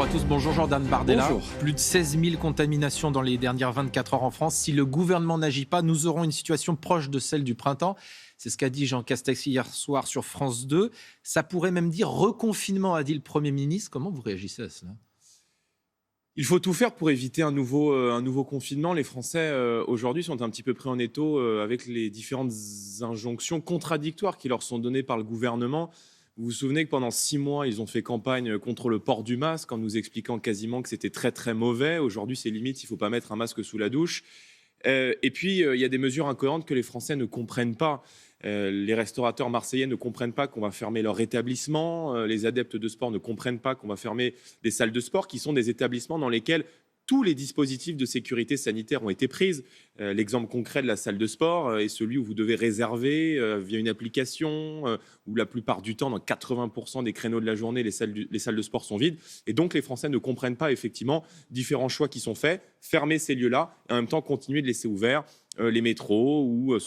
Bonjour à tous, bonjour Jordan Bardella. Bonjour. Plus de 16 000 contaminations dans les dernières 24 heures en France. Si le gouvernement n'agit pas, nous aurons une situation proche de celle du printemps. C'est ce qu'a dit Jean Castex hier soir sur France 2. Ça pourrait même dire reconfinement, a dit le Premier ministre. Comment vous réagissez à cela ? Il faut tout faire pour éviter un nouveau confinement. Les Français, aujourd'hui, sont un petit peu pris en étau avec les différentes injonctions contradictoires qui leur sont données par le gouvernement. Vous vous souvenez que pendant 6 mois, ils ont fait campagne contre le port du masque en nous expliquant quasiment que c'était très, très mauvais. Aujourd'hui, c'est limite, il ne faut pas mettre un masque sous la douche. Et puis, il y a des mesures incohérentes que les Français ne comprennent pas. Les restaurateurs marseillais ne comprennent pas qu'on va fermer leur établissement. Les adeptes de sport ne comprennent pas qu'on va fermer des salles de sport, qui sont des établissements dans lesquels tous les dispositifs de sécurité sanitaire ont été pris. L'exemple concret de la salle de sport est celui où vous devez réserver via une application, où la plupart du temps, dans 80% des créneaux de la journée, les salles de sport sont vides. Et donc, les Français ne comprennent pas effectivement différents choix qui sont faits. Fermer ces lieux-là et en même temps continuer de laisser ouverts les métros où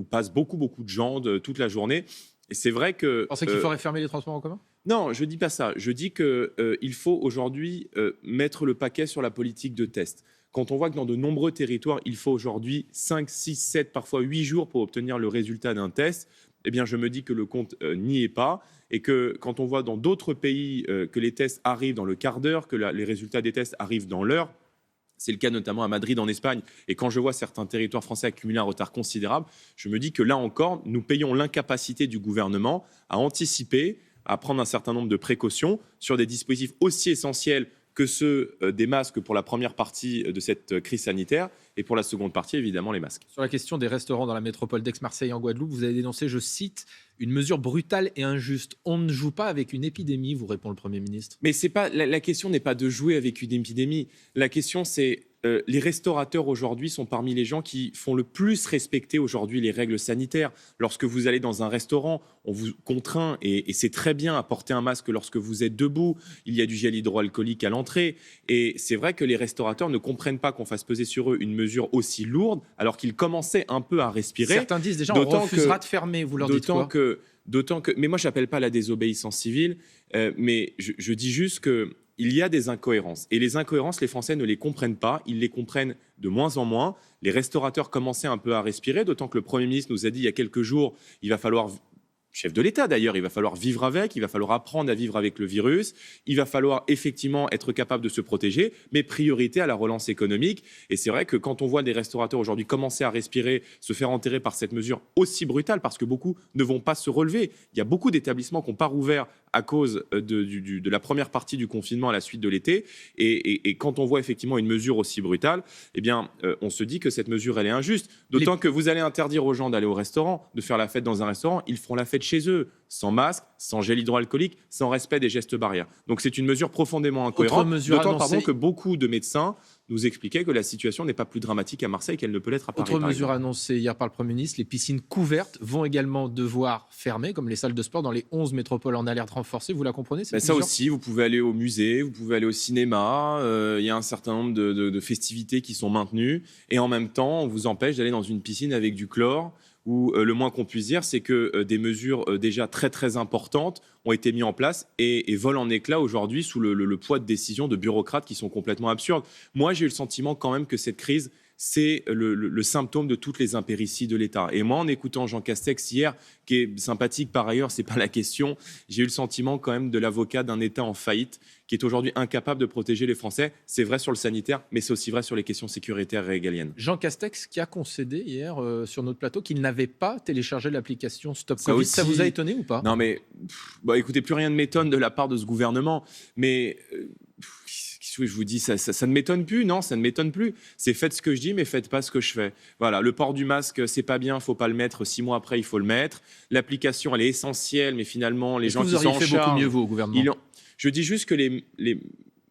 passent beaucoup de gens toute la journée. Et c'est vrai que... Vous pensez qu'il faudrait fermer les transports en commun ? Non, je ne dis pas ça. Je dis qu'il faut aujourd'hui mettre le paquet sur la politique de test. Quand on voit que dans de nombreux territoires, il faut aujourd'hui 5, 6, 7, parfois 8 jours pour obtenir le résultat d'un test, eh bien, je me dis que le compte n'y est pas. Et que quand on voit dans d'autres pays que les tests arrivent dans le quart d'heure, que les résultats des tests arrivent dans l'heure, c'est le cas notamment à Madrid, en Espagne. Et quand je vois certains territoires français accumuler un retard considérable, je me dis que là encore, nous payons l'incapacité du gouvernement à anticiper, à prendre un certain nombre de précautions sur des dispositifs aussi essentiels que ceux des masques pour la première partie de cette crise sanitaire et pour la seconde partie, évidemment, les masques. Sur la question des restaurants dans la métropole d'Aix-Marseille en Guadeloupe, vous avez dénoncé, je cite, une mesure brutale et injuste. On ne joue pas avec une épidémie, vous répond le Premier ministre. Mais c'est pas, la question n'est pas de jouer avec une épidémie. La question, c'est les restaurateurs aujourd'hui sont parmi les gens qui font le plus respecter aujourd'hui les règles sanitaires. Lorsque vous allez dans un restaurant, on vous contraint, et c'est très bien, à porter un masque lorsque vous êtes debout. Il y a du gel hydroalcoolique à l'entrée. Et c'est vrai que les restaurateurs ne comprennent pas qu'on fasse peser sur eux une mesure aussi lourde, alors qu'ils commençaient un peu à respirer. Certains disent déjà on refusera de fermer, vous leur dites quoi ? Mais moi, je n'appelle pas la désobéissance civile, mais je dis juste qu'il y a des incohérences. Et les incohérences, les Français ne les comprennent pas. Ils les comprennent de moins en moins. Les restaurateurs commençaient un peu à respirer, d'autant que le Premier ministre nous a dit il y a quelques jours, il va falloir... Chef de l'État d'ailleurs, il va falloir vivre avec, il va falloir apprendre à vivre avec le virus, il va falloir effectivement être capable de se protéger, mais priorité à la relance économique. Et c'est vrai que quand on voit des restaurateurs aujourd'hui commencer à respirer, se faire enterrer par cette mesure aussi brutale, parce que beaucoup ne vont pas se relever. Il y a beaucoup d'établissements qui n'ont pas rouvert à cause de la première partie du confinement à la suite de l'été. Et quand on voit effectivement une mesure aussi brutale, eh bien, on se dit que cette mesure, elle est injuste. D'autant que vous allez interdire aux gens d'aller au restaurant, de faire la fête dans un restaurant, ils feront la fête chez eux, sans masque, sans gel hydroalcoolique, sans respect des gestes barrières. Donc c'est une mesure profondément incohérente, d'autant que beaucoup de médecins nous expliquaient que la situation n'est pas plus dramatique à Marseille qu'elle ne peut l'être à Paris. Autre mesure annoncée hier par le Premier ministre, les piscines couvertes vont également devoir fermer, comme les salles de sport dans les 11 métropoles en alerte renforcée. Vous la comprenez cette ça mesure ? aussi, vous pouvez aller au musée, vous pouvez aller au cinéma, il y a un certain nombre de festivités qui sont maintenues, et en même temps, on vous empêche d'aller dans une piscine avec du chlore, où le moins qu'on puisse dire, c'est que des mesures déjà très très importantes ont été mises en place et volent en éclats aujourd'hui sous le poids de décisions de bureaucrates qui sont complètement absurdes. Moi, j'ai eu le sentiment quand même que cette crise, c'est le symptôme de toutes les impérities de l'État. Et moi, en écoutant Jean Castex hier, qui est sympathique par ailleurs, c'est pas la question, j'ai eu le sentiment quand même de l'avocat d'un État en faillite, qui est aujourd'hui incapable de protéger les Français. C'est vrai sur le sanitaire, mais c'est aussi vrai sur les questions sécuritaires régaliennes. Jean Castex qui a concédé hier sur notre plateau qu'il n'avait pas téléchargé l'application Stop Covid. Ça vous a étonné ou pas ? Non mais, écoutez, plus rien ne m'étonne de la part de ce gouvernement, mais... je vous dis, ça ne m'étonne plus, non, ça ne m'étonne plus. C'est faites ce que je dis, mais faites pas ce que je fais. Voilà, le port du masque, c'est pas bien, faut pas le mettre. 6 mois après, il faut le mettre. L'application, elle est essentielle, mais finalement, les gens qui s'en chargent... Vous auriez fait beaucoup mieux, vous, au gouvernement. Je dis juste que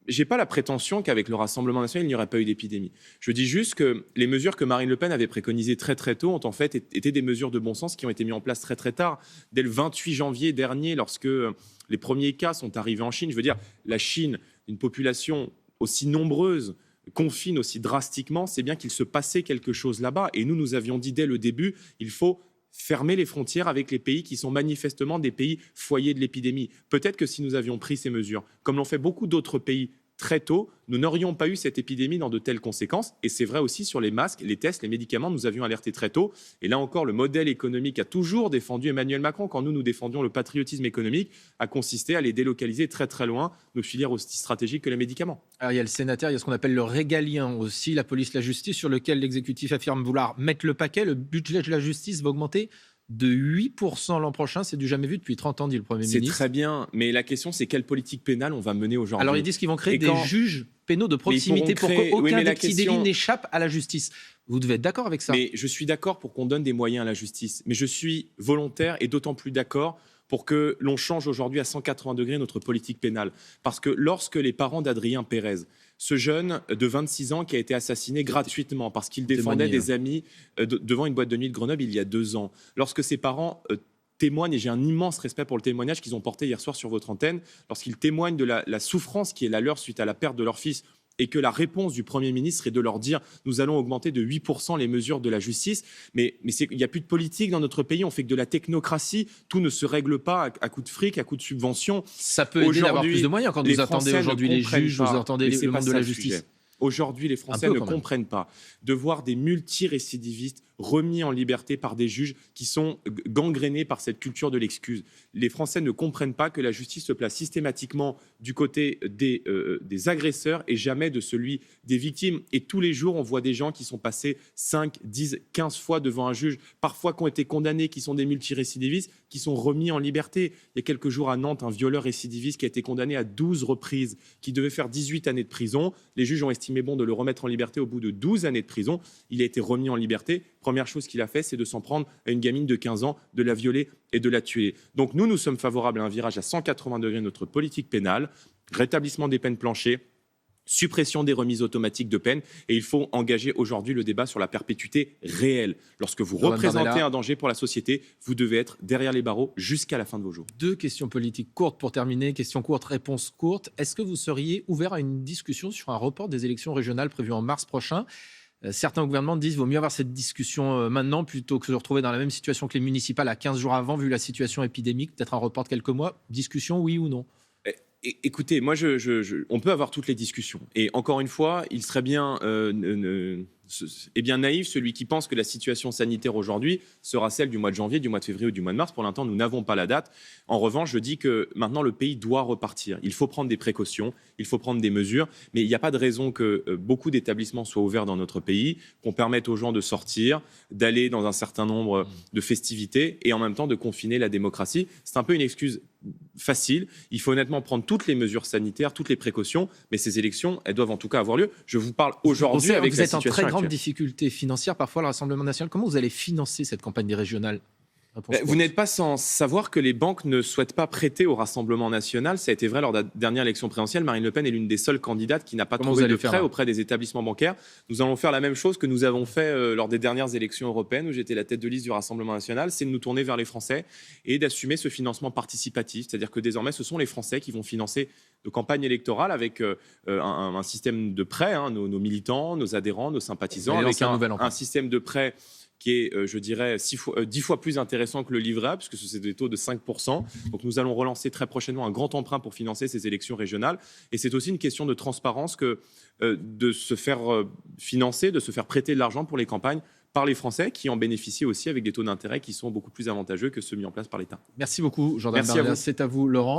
j'ai pas la prétention qu'avec le Rassemblement national, il n'y aurait pas eu d'épidémie. Je dis juste que les mesures que Marine Le Pen avait préconisées très très tôt ont en fait été des mesures de bon sens qui ont été mises en place très très tard. Dès le 28 janvier dernier, lorsque les premiers cas sont arrivés en Chine, je veux dire, la Chine, une population aussi nombreuse, confine aussi drastiquement, c'est bien qu'il se passait quelque chose là-bas. Et nous avions dit dès le début, il faut fermer les frontières avec les pays qui sont manifestement des pays foyers de l'épidémie. Peut-être que si nous avions pris ces mesures, comme l'ont fait beaucoup d'autres pays très tôt, nous n'aurions pas eu cette épidémie dans de telles conséquences. Et c'est vrai aussi sur les masques, les tests, les médicaments, nous avions alerté très tôt. Et là encore, le modèle économique a toujours défendu Emmanuel Macron. Quand nous défendions le patriotisme économique, a consisté à les délocaliser très très loin, nos filières aussi stratégiques que les médicaments. Alors, il y a le sénateur, il y a ce qu'on appelle le régalien aussi, la police, la justice, sur lequel l'exécutif affirme vouloir mettre le paquet. Le budget de la justice va augmenter de 8% l'an prochain. C'est du jamais vu depuis 30 ans, dit le Premier ministre. C'est très bien, mais la question, c'est quelle politique pénale on va mener aujourd'hui. Alors, ils disent qu'ils vont créer des juges pénaux de proximité pour qu'aucun des petits délits n'échappe à la justice. Vous devez être d'accord avec ça? Mais je suis d'accord pour qu'on donne des moyens à la justice. Mais je suis volontaire et d'autant plus d'accord pour que l'on change aujourd'hui à 180 degrés notre politique pénale. Parce que lorsque les parents d'Adrien Pérez, ce jeune de 26 ans qui a été assassiné gratuitement parce qu'il défendait des amis devant une boîte de nuit de Grenoble il y a 2 ans, lorsque ses parents témoignent, et j'ai un immense respect pour le témoignage qu'ils ont porté hier soir sur votre antenne, lorsqu'ils témoignent de la souffrance qui est la leur suite à la perte de leur fils, et que la réponse du Premier ministre est de leur dire « nous allons augmenter de 8% les mesures de la justice ». Mais il n'y a plus de politique dans notre pays, on fait que de la technocratie, tout ne se règle pas à coup de fric, à coup de subventions. Ça peut aider d'avoir plus de moyens quand vous attendez aujourd'hui les juges, vous attendez le monde de la justice. Aujourd'hui, les Français ne comprennent pas de voir des multirécidivistes remis en liberté par des juges qui sont gangrénés par cette culture de l'excuse. Les Français ne comprennent pas que la justice se place systématiquement du côté des agresseurs et jamais de celui des victimes. Et tous les jours, on voit des gens qui sont passés 5, 10, 15 fois devant un juge, parfois qui ont été condamnés, qui sont des multirécidivistes, qui sont remis en liberté. Il y a quelques jours à Nantes, un violeur récidiviste qui a été condamné à 12 reprises, qui devait faire 18 années de prison. Les juges ont estimé bon de le remettre en liberté au bout de 12 années de prison. Il a été remis en liberté. Première chose qu'il a fait, c'est de s'en prendre à une gamine de 15 ans, de la violer et de la tuer. Donc nous sommes favorables à un virage à 180 degrés de notre politique pénale, rétablissement des peines planchers, suppression des remises automatiques de peine, et il faut engager aujourd'hui le débat sur la perpétuité réelle. Lorsque vous représentez un danger pour la société, vous devez être derrière les barreaux jusqu'à la fin de vos jours. 2 questions politiques courtes pour terminer. Question courte, réponse courte. Est-ce que vous seriez ouvert à une discussion sur un report des élections régionales prévues en mars prochain ? Certains gouvernements disent qu'il vaut mieux avoir cette discussion maintenant plutôt que de se retrouver dans la même situation que les municipales à 15 jours avant, vu la situation épidémique, peut-être un report de quelques mois. Discussion, oui ou non? Écoutez, moi, on peut avoir toutes les discussions. Et encore une fois, il serait bien, naïf celui qui pense que la situation sanitaire aujourd'hui sera celle du mois de janvier, du mois de février ou du mois de mars. Pour l'instant, nous n'avons pas la date. En revanche, je dis que maintenant, le pays doit repartir. Il faut prendre des précautions, il faut prendre des mesures. Mais il n'y a pas de raison que beaucoup d'établissements soient ouverts dans notre pays, qu'on permette aux gens de sortir, d'aller dans un certain nombre de festivités et en même temps de confiner la démocratie. C'est un peu une excuse facile. Il faut honnêtement prendre toutes les mesures sanitaires, toutes les précautions, mais ces élections, elles doivent en tout cas avoir lieu. Je vous parle aujourd'hui avec la situation actuelle. Vous êtes en très grande difficulté financière, parfois, le Rassemblement national. Comment vous allez financer cette campagne des régionales ? Vous n'êtes pas sans savoir que les banques ne souhaitent pas prêter au Rassemblement national. Ça a été vrai lors de la dernière élection présidentielle. Marine Le Pen est l'une des seules candidates qui n'a pas trouvé de prêt auprès des établissements bancaires. Nous allons faire la même chose que nous avons fait lors des dernières élections européennes où j'étais la tête de liste du Rassemblement national, c'est de nous tourner vers les Français et d'assumer ce financement participatif. C'est-à-dire que désormais, ce sont les Français qui vont financer nos campagnes électorales avec un système de prêt, nos militants, nos adhérents, nos sympathisants, avec un système de prêt qui est, je dirais, 10 fois plus intéressant que le livret A, puisque c'est des taux de 5%. Donc nous allons relancer très prochainement un grand emprunt pour financer ces élections régionales. Et c'est aussi une question de transparence que de se faire financer, de se faire prêter de l'argent pour les campagnes par les Français, qui en bénéficient aussi avec des taux d'intérêt qui sont beaucoup plus avantageux que ceux mis en place par l'État. Merci beaucoup, Jordan Bardella. C'est à vous, Laurent.